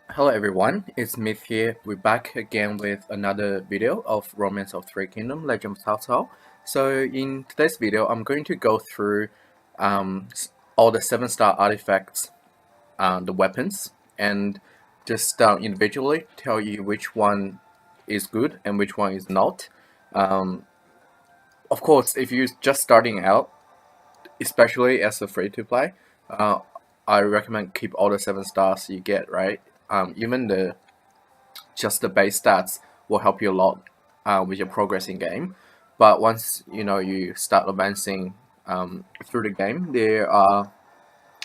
Hello everyone, it's Myth here. We're back again with another video of Romance of Three Kingdom, Legend of CaoCao. So in today's video, I'm going to go through all the 7-star artifacts, the weapons, and just individually tell you which one is good and which one is not. Of course, if you're just starting out, especially as a free-to-play, uh, I recommend keep all the 7 stars you get, right? Even just the base stats will help you a lot with your progress in game. But once you start advancing through the game, there are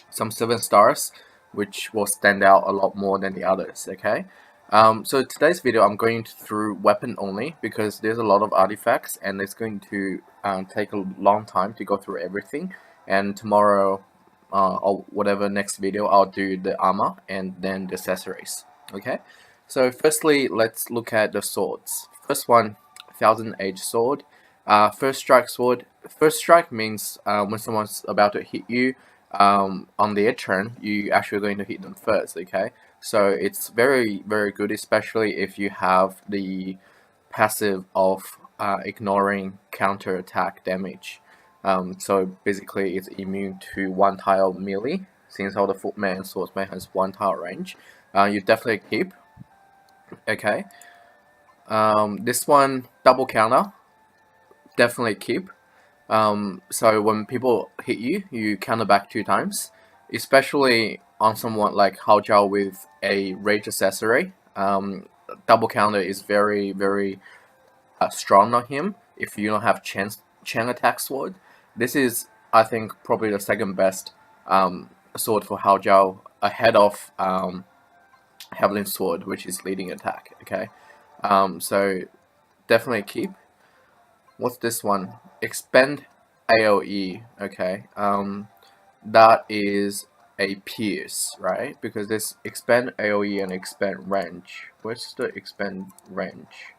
some 7 stars which will stand out a lot more than the others. Okay. So today's video I'm going through weapon only because there's a lot of artifacts and it's going to take a long time to go through everything. And tomorrow or whatever next video I'll do the armor and then the accessories. Okay. So firstly, let's look at the swords. First one, 1000 Age sword. First strike sword. First strike means when someone's about to hit you on their turn, you actually going to hit them first. Okay, so it's very good, especially if you have the passive of ignoring counter attack damage. So basically, it's immune to 1 tile melee. Since all the footman and swordsman has 1 tile range, you definitely keep. Okay. This one, double counter, definitely keep. So when people hit you, you counter back 2 times, especially on someone like Hao Zhao with a rage accessory. Double counter is very strong on him if you don't have chain attack sword. This is, I think, probably the second best sword for Hao Zhao ahead of Javelin sword, which is leading attack. Okay, so definitely keep. What's this one? Expand AoE. Okay, that is a pierce, right? Because this expand AoE and expand range. What's the expand range?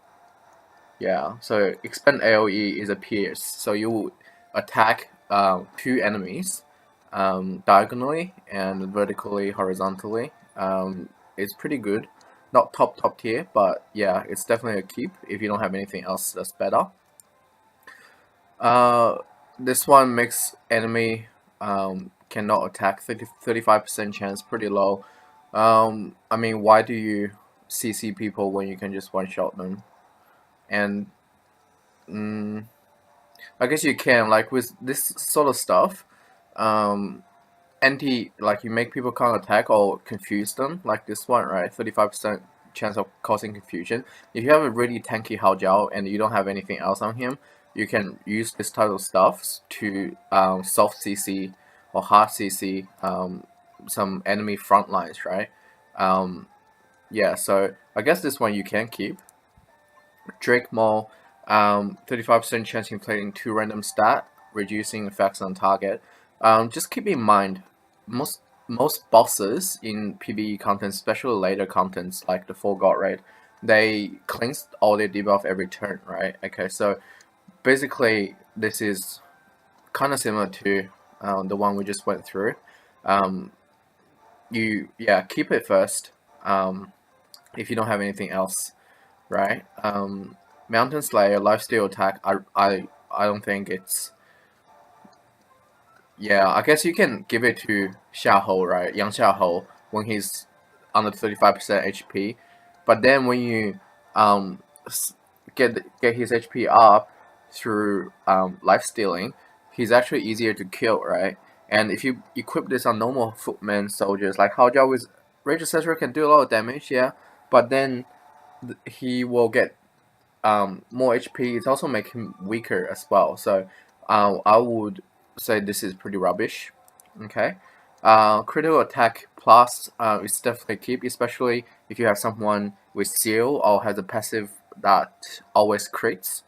Yeah, so expand AoE is a pierce. So you attack 2 enemies diagonally and vertically, horizontally. It's pretty good. Not top tier, but yeah, it's definitely a keep if you don't have anything else that's better. This one makes enemy cannot attack, 35% chance, pretty low. I mean, why do you CC people when you can just one-shot them? And I guess you can, like with this sort of stuff, like you make people can't attack or confuse them, like this one, right? 35% chance of causing confusion. If you have a really tanky Hao Zhao and you don't have anything else on him, you can use this type of stuff to soft CC or hard CC some enemy front lines, right? Yeah, so I guess this one you can keep. Drake Maul, 35% chance inflating 2 random stat, reducing effects on target. Just keep in mind, most bosses in PvE content, especially later contents like the Full God Raid, they cleanse all their debuff every turn, right? Okay, so basically this is kind of similar to the one we just went through. Keep it first if you don't have anything else, right? Mountain Slayer, lifesteal attack. I don't think it's. Yeah, I guess you can give it to Xiahou, right? Yang Xiahou when he's under 35% HP, but then when you get his HP up through life stealing, he's actually easier to kill, right? And if you equip this on normal footman soldiers like Hao Zhao with Rage Accessory can do a lot of damage, yeah, but then he will get more HP. It also make him weaker as well. So I would say this is pretty rubbish. Okay. Critical attack plus is definitely keep, especially if you have someone with seal or has a passive that always crits.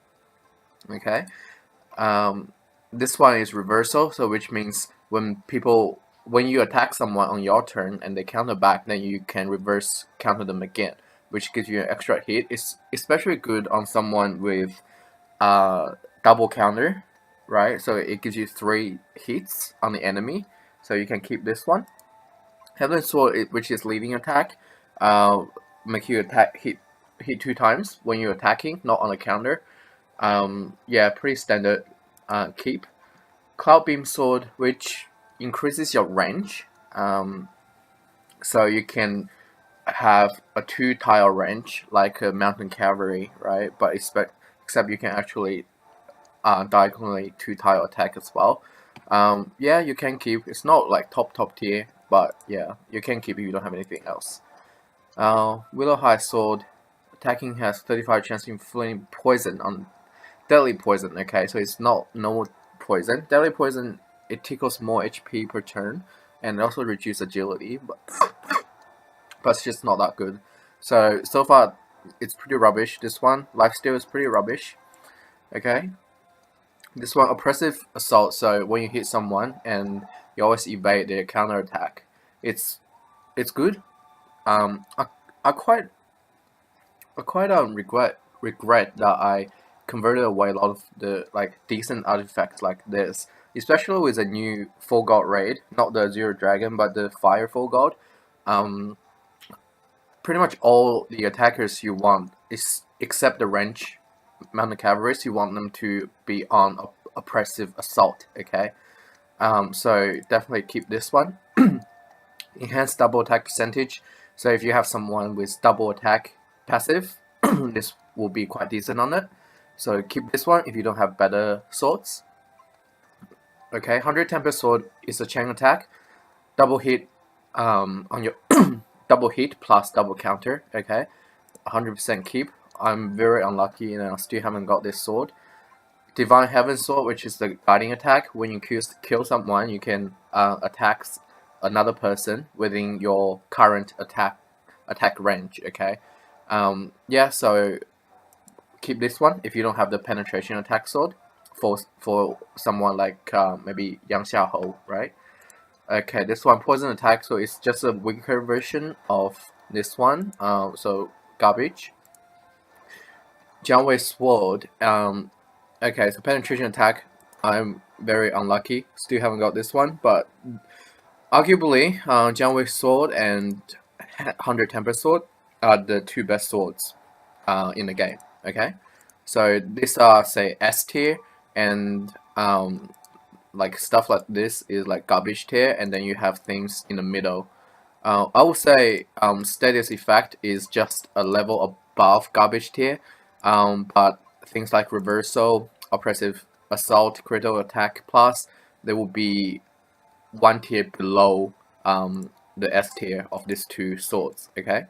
Okay. This one is reversal, so which means when you attack someone on your turn and they counter back, then you can reverse counter them again, which gives you an extra hit. It's especially good on someone with double counter, right? So it gives you 3 hits on the enemy, so you can keep this one. Heavenly Sword, which is leading attack, make you hit 2 times when you're attacking, not on a counter. Yeah, pretty standard keep. Cloud Beam Sword, which increases your range. So you can have a 2-tile range like a mountain cavalry, right? But except you can actually diagonally 2-tile attack as well. Yeah, you can keep. It's not like top tier, but yeah, you can keep if you don't have anything else. Willow High Sword, attacking has 35 chance of inflicting poison on deadly poison. Okay, so it's not normal poison. Deadly poison, it tickles more HP per turn, and it also reduces agility, but it's just not that good. So far, it's pretty rubbish. This one, lifesteal is pretty rubbish. Okay, this one, oppressive assault. So when you hit someone and you always evade their counter attack, it's good. I quite regret that I converted away a lot of the like decent artifacts like this, especially with a new Full God raid, not the Zero Dragon, but the Fire Full God. Pretty much all the attackers you want is except the range mounted cavalries, you want them to be on oppressive assault. Okay, so definitely keep this one. Enhanced double attack percentage. So if you have someone with double attack passive, this will be quite decent on it. So keep this one if you don't have better swords. Okay, 100 Temper Sword is a chain attack, double hit on your double hit plus double counter. Okay, 100% keep. I'm very unlucky and I still haven't got this sword. Divine Heaven Sword, which is the guiding attack. When you kill someone, you can attack another person within your current attack range. Okay, yeah. So keep this one if you don't have the penetration attack sword for someone like maybe Yang Xiaohou, right? Okay, this one poison attack, so it's just a weaker version of this one. So garbage. Jiangwei Sword. Okay, so penetration attack. I'm very unlucky. Still haven't got this one, but arguably, Jiangwei Sword and 100 Temper Sword are the two best swords in the game. Okay, so these are say S tier, and like stuff like this is like garbage tier, and then you have things in the middle. I would say Status Effect is just a level above garbage tier, but things like Reversal, Oppressive Assault, Critical Attack Plus, they will be one tier below the S tier of these two swords. Okay,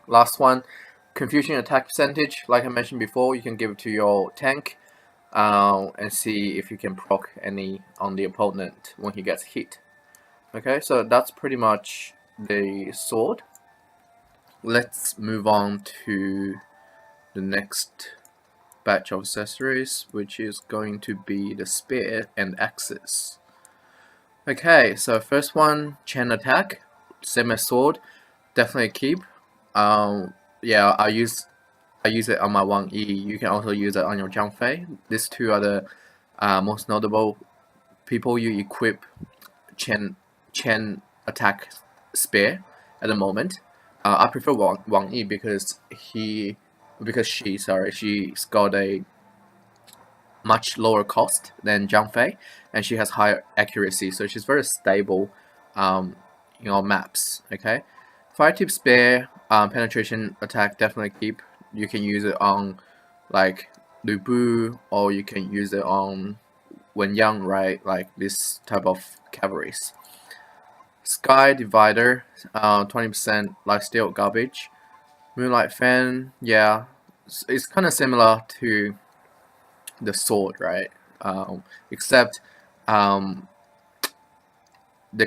last one, Confusion Attack Percentage. Like I mentioned before, you can give it to your tank and see if you can proc any on the opponent when he gets hit. Okay, so that's pretty much the sword. Let's move on to the next batch of accessories, which is going to be the spear and axes. Okay, so first one, chain attack, same as sword, definitely keep. Yeah, I use it on my 1E. You can also use it on your Zhangfei. These two are the most notable people you equip chain attack spear at the moment. I prefer Wang Yi because she's got a much lower cost than Zhang Fei, and she has higher accuracy, so she's very stable in all maps. Okay, fire tip spear, penetration attack definitely keep. You can use it on like Lu Bu, or you can use it on Wen Yang, right? Like this type of cavalries. Sky Divider, 20% lifesteal garbage. Moonlight Fan, yeah, it's kind of similar to the sword, right? Except the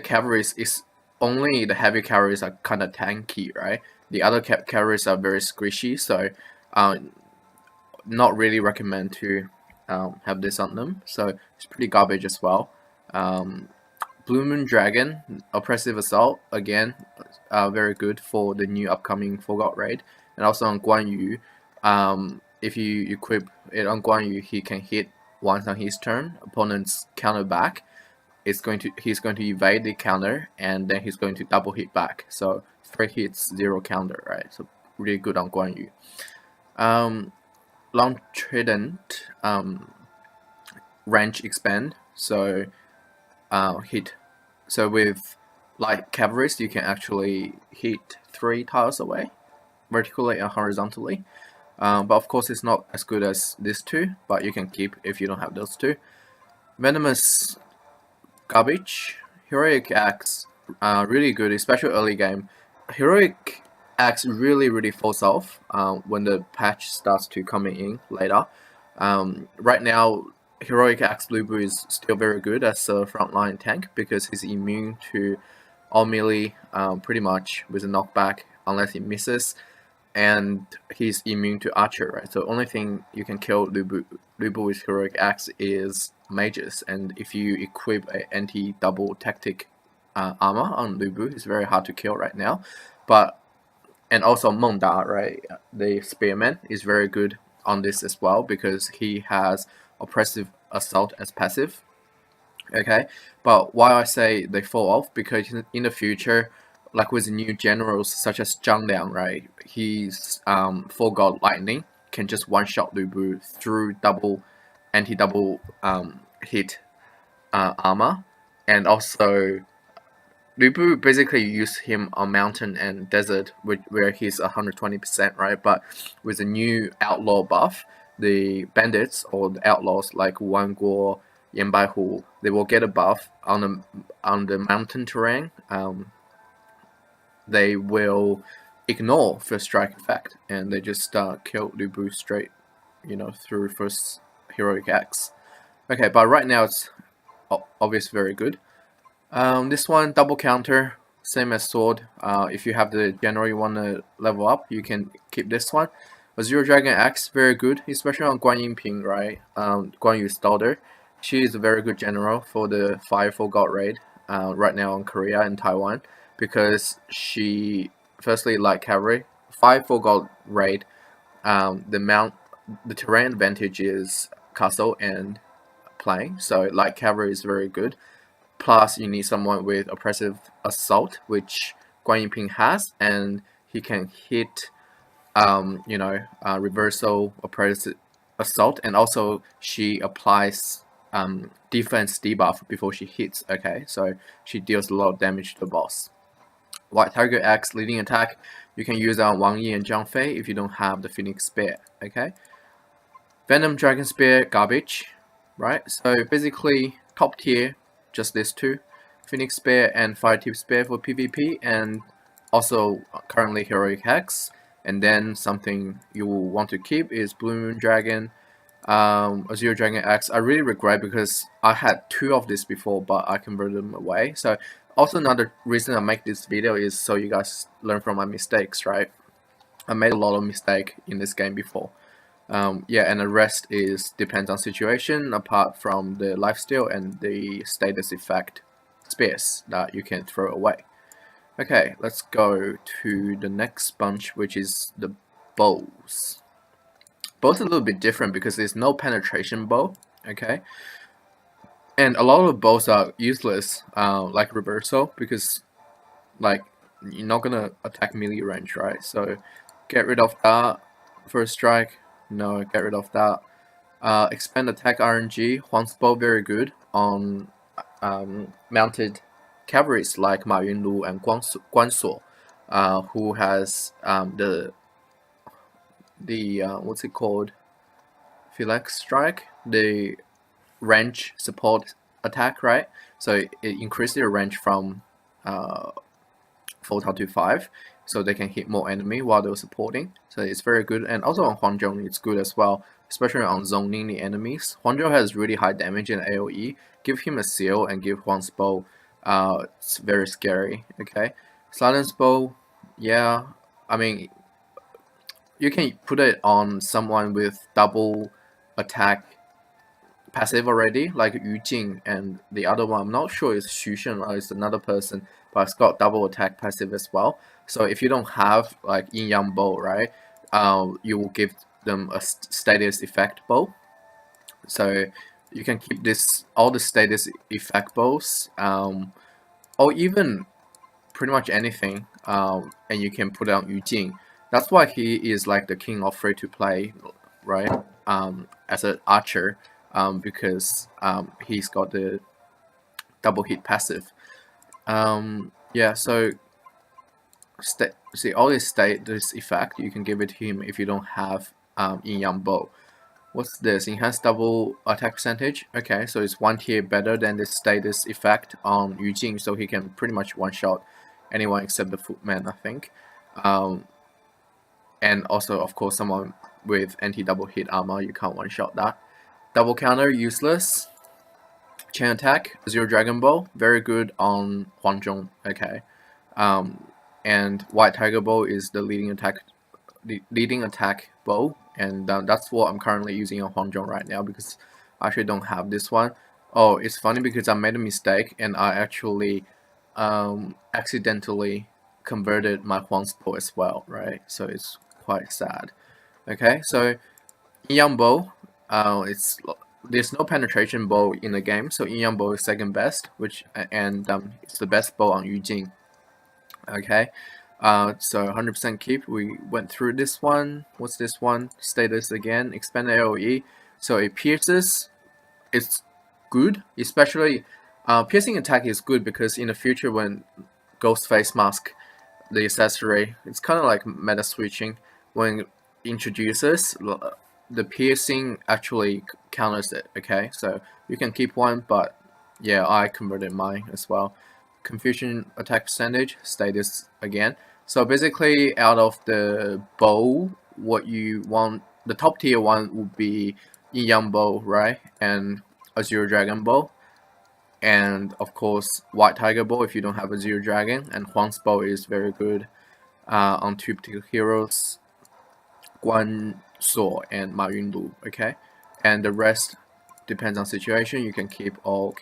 cavalries is only the heavy cavalries are kind of tanky, right? The other cavalries are very squishy, so not really recommend to have this on them. So it's pretty garbage as well. Blue Moon Dragon, Oppressive Assault, again, very good for the new upcoming Forgot raid. And also on Guan Yu, if you equip it on Guan Yu, he can hit once on his turn. Opponent's counter back. He's going to evade the counter, and then he's going to double hit back. So 3 hits, 0 counter, right? So really good on Guan Yu. Long Trident, range expand, so hit. So with light cavalries, you can actually hit 3 tiles away, vertically and horizontally. But of course, it's not as good as these two, but you can keep if you don't have those two. Venomous Garbage, Heroic Axe, really good, especially early game. Heroic Axe really falls off when the patch starts to coming in later. Right now, Heroic Axe Lubu is still very good as a frontline tank because he's immune to all melee pretty much with a knockback unless he misses, and he's immune to archer, right? So only thing you can kill Lubu with Heroic Axe is mages, and if you equip a anti-double tactic armor on Lubu, it's very hard to kill right now. And also Meng Da, right? The spearman is very good on this as well because he has oppressive assault as passive. Okay, but why I say they fall off, because in the future, like with new generals such as Zhang Liang, right? He's 4 God Lightning can just one-shot Lubu through anti-double hit armor, and also Lubu basically use him on mountain and desert, where he's 120%, right? But with the new outlaw buff, the bandits or the outlaws like Wang Guo, Yan Baihu, they will get a buff on the mountain terrain. They will ignore first strike effect, and they just kill Lubu straight, through first heroic axe. Okay, but right now it's obviously very good. This one, double counter, same as sword. If you have the general you want to level up, you can keep this one. A Zero Dragon Axe, very good, especially on Guan Yinping, right? Guan Yu's daughter. She is a very good general for the 5-4 God raid right now in Korea and Taiwan, because she, firstly, like cavalry, 5-4 God raid, the terrain advantage is castle and plain, so light cavalry is very good. Plus, you need someone with oppressive assault, which Guan Yinping has, and he can hit, reversal oppressive assault, and also she applies defense debuff before she hits. Okay, so she deals a lot of damage to the boss. White Tiger Axe leading attack, you can use on Wang Yi and Zhang Fei if you don't have the Phoenix Spear. Okay, Venom Dragon Spear, garbage, right? So basically top tier, just these two, Phoenix Spear and Fire Tip Spear for PvP, and also currently Heroic Axe. And then something you will want to keep is Blue Moon Dragon, a Zero Dragon Axe. I really regret because I had 2 of this before, but I converted them away. So also another reason I make this video is so you guys learn from my mistakes, right? I made a lot of mistake in this game before. Yeah, and the rest depends on situation, apart from the lifesteal and the status effect spears that you can throw away. Okay, let's go to the next bunch, which is the bows. Bows are a little bit different because there's no penetration bow, okay? And a lot of bows are useless, like reversal, because like you're not gonna attack melee range, right? So get rid of that. First strike, no, get rid of that. Expand attack RNG, Huang's bow very good on mounted cavalries like Ma Yunlu and Guan Suo, who has the what's it called? Phalanx strike, the range support attack, right? So it increases their range from 4 to 5, so they can hit more enemy while they're supporting. So it's very good, and also on Huangzhou it's good as well, especially on zoning the enemies. Huangzhou has really high damage in AoE. Give him a seal and give Huang's bow. It's very scary. Okay, silence bow. Yeah, I mean, you can put it on someone with double attack passive already, like Yu Jing, and the other one, I'm not sure it's Xu Shen or it's another person, but it's got double attack passive as well. So if you don't have like Yin Yang bow, right, you will give them a status effect bow. So you can keep all the status effect bows, or even pretty much anything, and you can put it on Yu Jing. That's why he is like the king of free to play, right? As an archer, because he's got the double hit passive. Yeah, so see, always state this effect. You can give it to him if you don't have Yin Yang Bow. What's this? Enhanced double attack percentage. Okay, so it's 1 tier better than the status effect on Yu Jing, so he can pretty much one-shot anyone except the footman, I think. And also, of course, someone with anti-double hit armor, you can't one-shot that. Double counter, useless. Chain attack, Zero Dragon Bow, very good on Huanzhong. Okay, and White Tiger Bow is the leading attack bow, and that's what I'm currently using on Huanzhong right now because I actually don't have this one. Oh, it's funny because I made a mistake and I actually accidentally converted my Huang's bow as well, right? So it's quite sad. Okay, so Yang Bow, there's no penetration bow in the game, so Yin Yang Bow is second best, it's the best bow on Yu Jing. Okay, so 100% keep. We went through this one. What's this one? Status again. Expand AOE. So it pierces. It's good, especially piercing attack is good because in the future when Ghost Face Mask, the accessory, it's kind of like meta switching. When it introduces, the piercing actually counters it. Okay, so you can keep one, but yeah, I converted mine as well. Confusion attack percentage, status again. So basically, out of the bow, what you want, the top tier one would be Yin Yang Bow, right? And a Zero Dragon Bow. And of course, White Tiger Bow if you don't have a Zero Dragon. And Huang's Bow is very good on two particular heroes, Guan Suo and Ma Yunlu, okay? And the rest depends on situation. You can keep or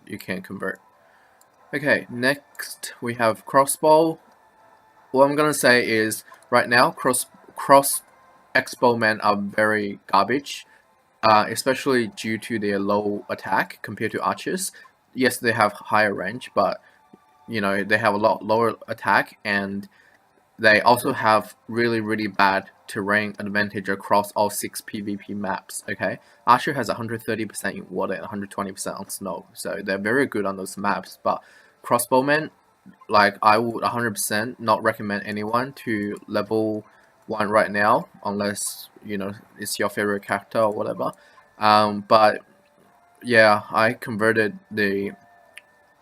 you can convert. Okay, next we have Crossbow. What I'm gonna say is right now cross Expo men are very garbage, especially due to their low attack compared to archers. Yes, they have higher range, but you know they have a lot lower attack, and they also have really bad terrain advantage across all 6 PvP maps. Okay, Archer has 130% in water and 120% on snow, so they're very good on those maps. But Crossbowmen, like I would 100% not recommend anyone to level 1 right now, unless you know it's your favorite character or whatever. But yeah, I converted the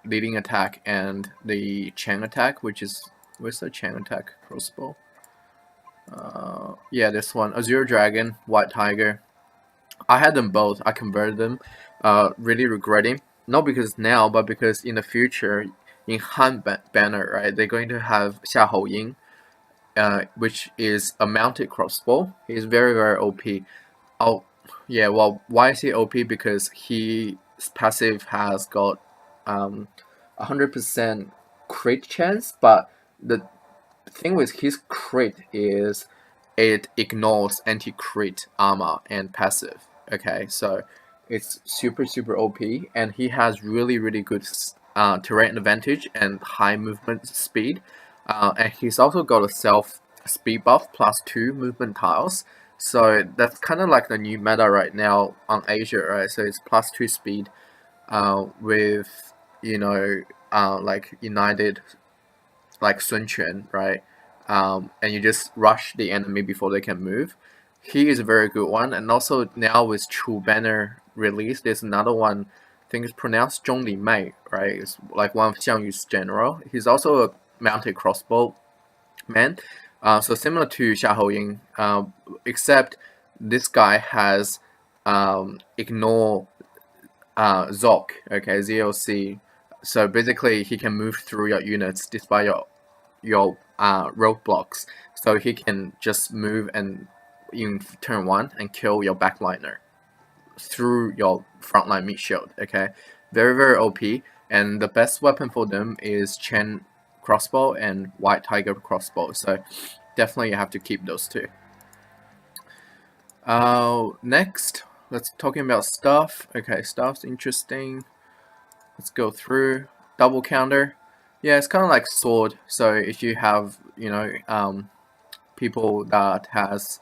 leading attack and the chain attack, which is where's the chain attack crossbow? Yeah, this one, Azure Dragon, White Tiger. I had them both. I converted them. Really regretting, not because now, but because in the future, in Han banner, right? They're going to have Xia Hou Ying, which is a mounted crossbow. He's very OP. Oh, yeah. Well, why is he OP? Because his passive has got 100% crit chance, but the thing with his crit is it ignores anti-crit armor and passive. Okay, so it's super OP, and he has really good terrain advantage and high movement speed, and he's also got a self speed buff +2 movement tiles. So that's kind of like the new meta right now on Asia, right? So it's +2 speed, with you know like United, like Sun Quan, right? And you just rush the enemy before they can move. He is a very good one, and also now with Chu banner release, there's another one. I think it's pronounced Zhongli Mei, right? It's like one of Xiang Yu's general. He's also a mounted crossbow man, so similar to Xia Hou Ying, except this guy has ignore Zoc, okay, ZOC. So basically, he can move through your units despite your roadblocks. So he can just move and in turn 1 and kill your backliner through your frontline meat shield. Okay, very OP. And the best weapon for them is Chen crossbow and White Tiger crossbow. So definitely you have to keep those two. Next, let's talking about stuff. Okay, stuff's interesting. Let's go through double counter. Yeah, it's kind of like sword. So if you have, people that has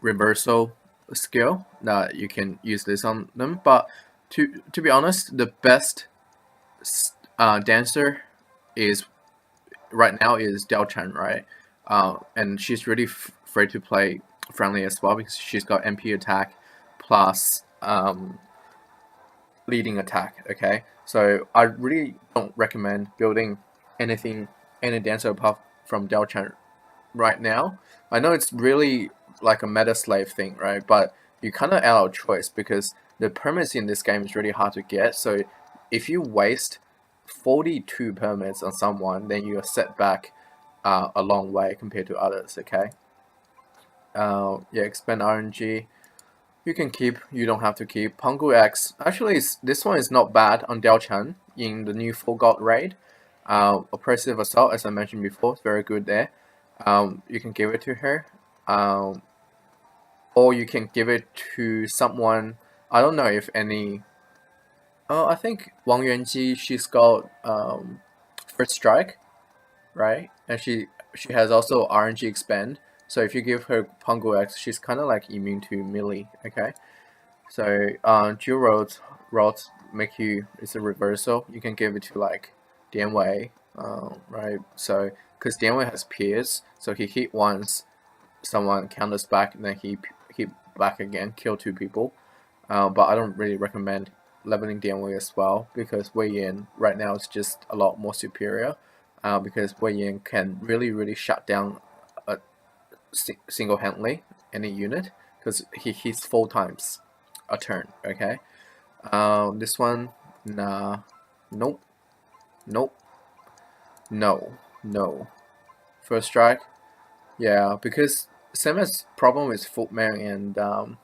reversal skill, that you can use this on them. But to be honest, the best dancer is right now is Diao Chen, right? And she's really free to play friendly as well because she's got MP attack plus leading attack. Okay, so I really don't recommend building any dancer apart from Diao Chen right now. I know it's really like a meta slave thing, right? But you kind of out of choice because the permits in this game is really hard to get. So if you waste 42 permits on someone, then you are set back a long way compared to others. Okay. Yeah, expand RNG. You can keep. You don't have to keep. Pangu X. Actually, this one is not bad on Diao Chan in the new Full God raid. Oppressive Assault, as I mentioned before, is very good there. You can give it to her, or you can give it to someone. I don't know if any. I think Wang Yuanji, she's got first strike, right? And she has also RNG expand. So if you give her Pangu X, she's kind of like immune to melee. Okay. So dual rods make you, it's a reversal. You can give it to like Dian Wei, right? So because Dian Wei has pierce, so he hit once, someone counters back, and then he hit back again, kill two people. But I don't really recommend leveling Dian Wei as well because Wei Yan right now is just a lot more superior. Because Wei Yan can really shut down a single-handedly any unit because he hits 4 times a turn. Okay. This one, nah, nope, nope, no. First strike, yeah, because same as problem with Footman and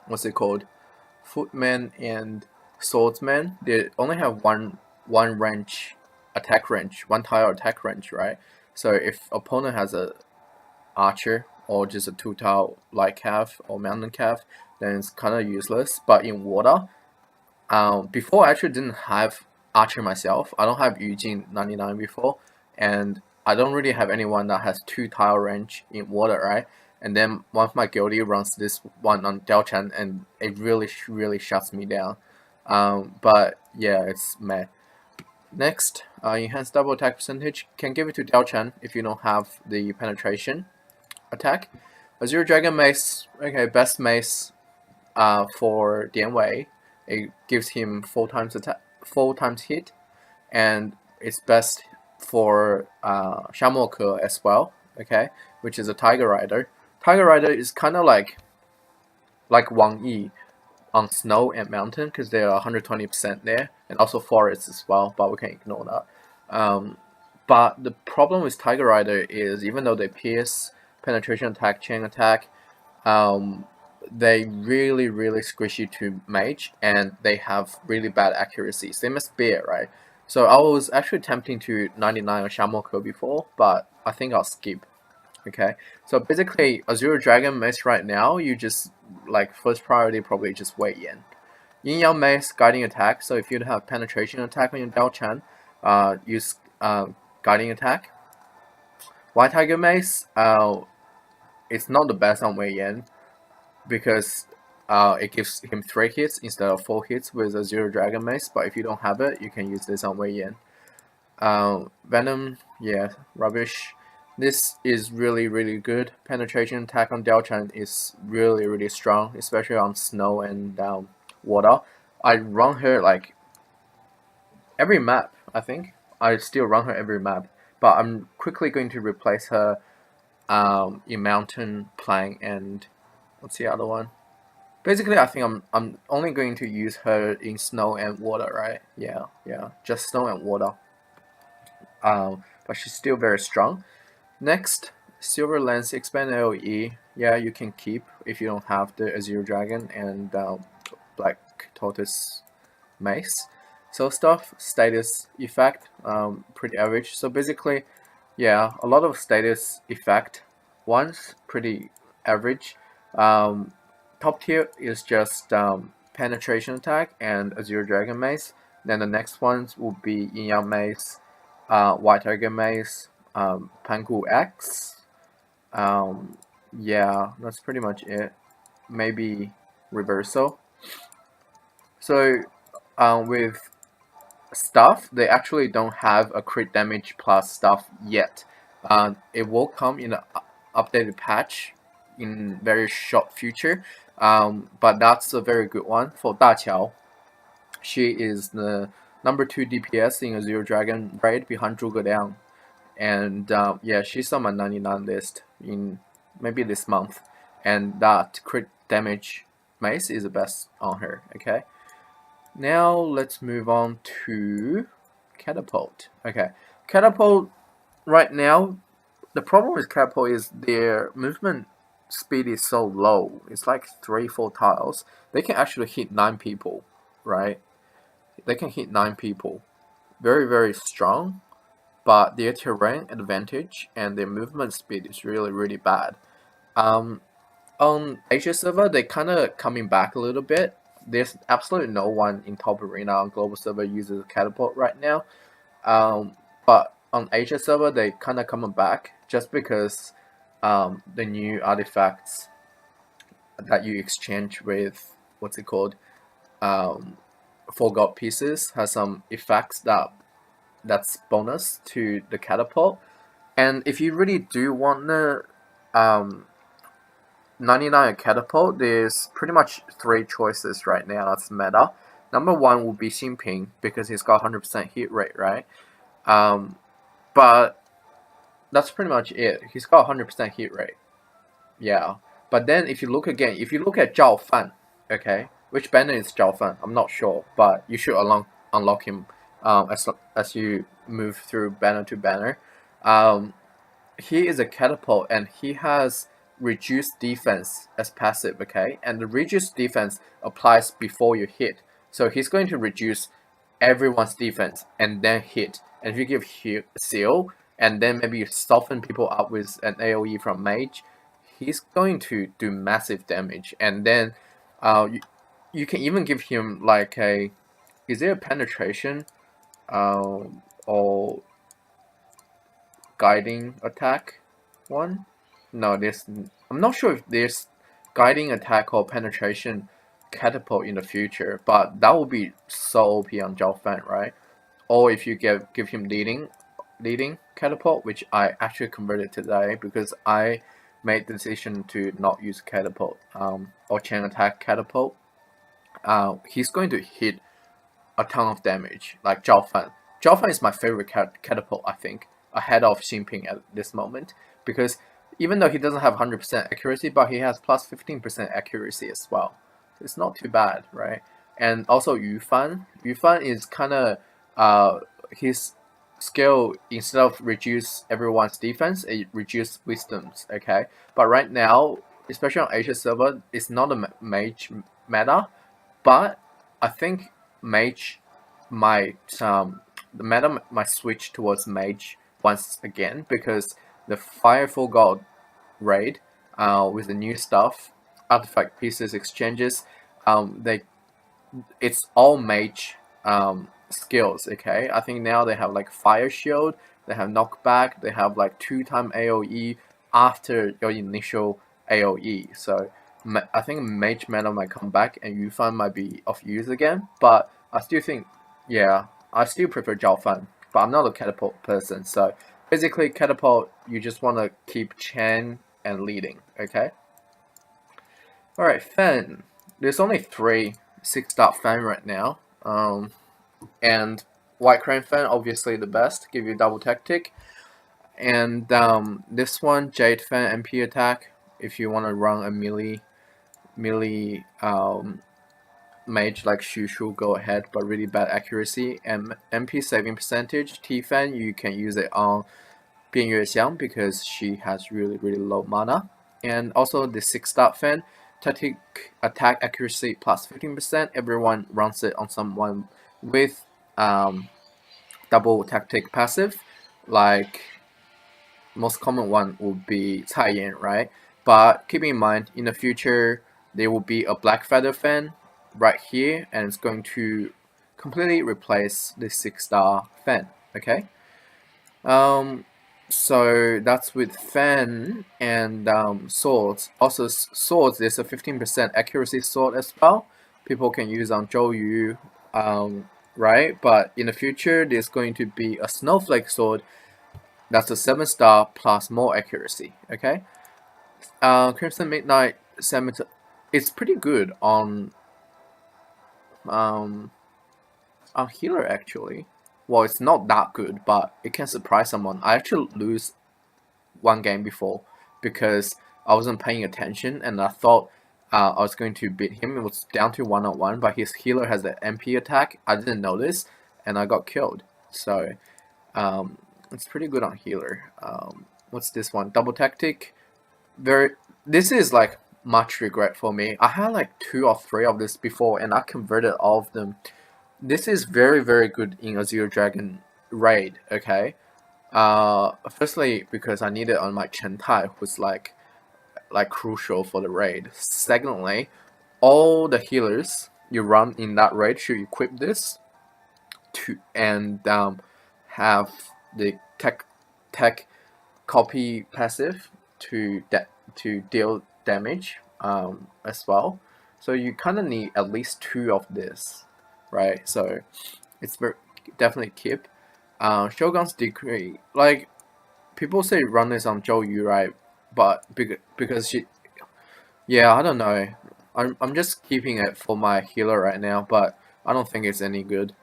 what's it called? Footman and Swordsman. They only have one range, attack range, one tile attack range, right? So if opponent has a archer or just a 2 tile light calf or mountain calf, then it's kind of useless. But in water, before I actually didn't have archer myself. I don't have Eugene 99 before, and I don't really have anyone that has 2 tile range in water, right? And then one of my guildie runs this one on Delchan, and it really shuts me down. But yeah, it's meh. Next, enhanced double attack percentage. Can give it to Delchan if you don't have the penetration attack. Azure Dragon Mace, okay, best mace for Dian Wei. It gives him 4 times attack, 4 times hit, and it's best for Shamoke as well. Okay, which is a Tiger Rider. Tiger Rider is kind of like Wang Yi on snow and mountain because they are 120% there, and also forests as well. But we can ignore that. But the problem with Tiger Rider is even though they pierce, penetration attack, chain attack, they really squishy to mage, and they have really bad accuracy. Same as Bear, right? So I was actually tempting to 99 on Shamoko before, but I think I'll skip. Okay, so basically Azure Dragon Mace right now, you just like first priority probably just Wei Yan. Yin Yang Mace guiding attack. So if you have penetration attack on your Dao Chan, use guiding attack. White Tiger Mace, it's not the best on Wei Yan because it gives him 3 hits instead of 4 hits with a 0 Dragon Mace, but if you don't have it, you can use this on Wei Yan. Venom, yeah, rubbish. This is really good. Penetration attack on Delchan is really strong, especially on snow and water. I run her like every map, I think. I still run her every map, but I'm quickly going to replace her in mountain, plain, and what's the other one? Basically, I think I'm only going to use her in snow and water, right? Yeah, just snow and water. But she's still very strong. Next, Silver Lens Expand AoE. Yeah, you can keep if you don't have the Azure Dragon and Black Tortoise Mace. So stuff, status effect, pretty average. So basically, yeah, a lot of status effect ones, pretty average. Top tier is just penetration attack and Azure Dragon Mace. Then the next ones will be Yin Yang Mace, White Tiger Mace, Pangu X. Yeah, that's pretty much it. Maybe Reversal. So with stuff, they actually don't have a crit damage plus stuff yet. It will come in an updated patch in very short future. But that's a very good one for Da Qiao. She is the number 2 DPS in a Zero Dragon raid behind Zhuge Liang. And yeah, she's on my 99 list in maybe this month. And that crit damage mace is the best on her, okay? Now let's move on to Catapult. Okay, Catapult right now, the problem with Catapult is their movement speed is so low. It's like 3-4 tiles. They can actually hit 9 people, right? They can hit 9 people. Very, very strong, but their terrain advantage and their movement speed is really, really bad. On Asia server, they kind of coming back a little bit. There's absolutely no one in top arena on global server uses Catapult right now. But on Asia server, they kind of coming back just because the new artifacts that you exchange with, what's it called, forgot pieces has some effects that's bonus to the Catapult. And if you really do want the 99 Catapult, there's pretty much 3 choices right now that's meta. Number 1 will be Xinping because he's got 100% hit rate, right? But that's pretty much it. He's got 100% hit rate. Yeah. But then if you look at Zhao Fan, okay, which banner is Zhao Fan? I'm not sure, but you should unlock him as you move through banner to banner. He is a Catapult and he has reduced defense as passive, okay? And the reduced defense applies before you hit. So he's going to reduce everyone's defense and then hit. And if you give seal and then maybe you soften people up with an AoE from Mage, he's going to do massive damage. And then you can even give him like is there a penetration or guiding attack one? No, I'm not sure if there's guiding attack or penetration Catapult in the future, but that would be so OP on Zhao Fan, right? Or if you give him leading Catapult, which I actually converted today because I made the decision to not use Catapult or chain attack Catapult. He's going to hit a ton of damage like Zhao Fan. Zhao Fan is my favorite Catapult, I think, ahead of Xinping at this moment, because even though he doesn't have 100% accuracy, but he has plus 15% accuracy as well. So it's not too bad, right? And also Yu Fan is kind of his skill, instead of reduce everyone's defense, it reduce wisdoms, okay? But right now, especially on Asia server, it's not a mage meta, but I think mage might the meta might switch towards mage once again, because the Firefall God raid with the new stuff, artifact pieces exchanges, it's all mage skills, okay? I think now they have like Fire Shield, they have knockback, they have like 2-time AoE after your initial AoE. So I think Mage meta might come back and Yufan might be of use again, but I still think, yeah, I still prefer Zhao Fan, but I'm not a Catapult person. So basically Catapult, you just want to keep chain and leading, okay? Alright, Fan. There's only 3 6-star Fan right now. And White Crane Fan, obviously the best, give you double tactic. And this one, Jade Fan MP attack, if you want to run a melee mage like Shushu, go ahead, but really bad accuracy. And MP saving percentage, T Fan, you can use it on Bian Yuexiang because she has really low mana. And also the 6-star Fan, tactic attack accuracy plus 15%. Everyone runs it on someone with double tactic passive, like most common one would be Cai Yan, right? But keep in mind, in the future, there will be a Black Feather Fan right here, and it's going to completely replace the 6-star Fan, okay? So that's with fan and swords. Also, swords, there's a 15% accuracy sword as well. People can use on Zhou Yu, right? But in the future, there's going to be a snowflake sword. That's a 7-star plus more accuracy. Okay. Crimson Midnight Scimitar. It's pretty good on healer actually. Well, it's not that good, but it can surprise someone. I actually lose one game before because I wasn't paying attention and I thought I was going to beat him. It was down to 1-on-1, but his healer has an MP attack. I didn't notice, and I got killed. So it's pretty good on healer. What's this one? Double tactic. This is like much regret for me. I had like 2 or 3 of this before, and I converted all of them. This is very good in a Zero Dragon raid. Okay. Firstly, because I need it on my Chen Tai, who's like crucial for the raid. Secondly, all the healers you run in that raid should equip this to and have the tech copy passive to deal damage as well. So you kind of need at least 2 of this, right? So it's definitely keep. Shogun's Decree, like people say run this on Zhou Yu, right? But because she, yeah, I don't know. I'm just keeping it for my healer right now, but I don't think it's any good.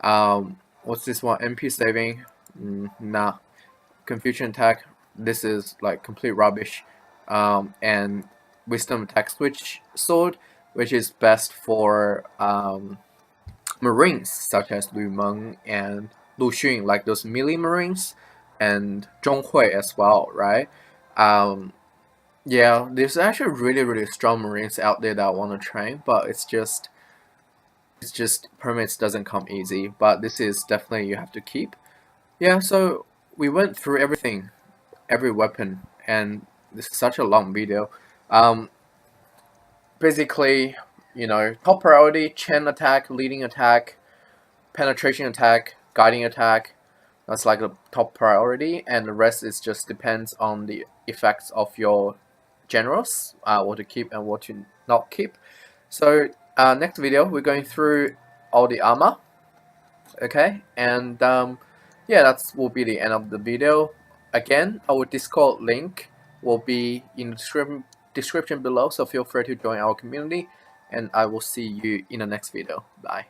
What's this one? MP saving? Nah. Confusion attack. This is like complete rubbish. And wisdom attack switch sword, which is best for Marines such as Lu Meng and Lu Xun, like those melee Marines, and Zhong Hui as well, right? Yeah, there's actually really strong Marines out there that I want to train, but it's just permits doesn't come easy. But this is definitely you have to keep. Yeah, so we went through everything, every weapon, and this is such a long video. Basically, you know, top priority, chain attack, leading attack, penetration attack, guiding attack. That's like the top priority, and the rest is just depends on the effects of your generals, what to keep and what to not keep. So next video we're going through all the armor. Okay, and yeah, that will be the end of the video. Again, our Discord link will be in the description below, so feel free to join our community, and I will see you in the next video. Bye.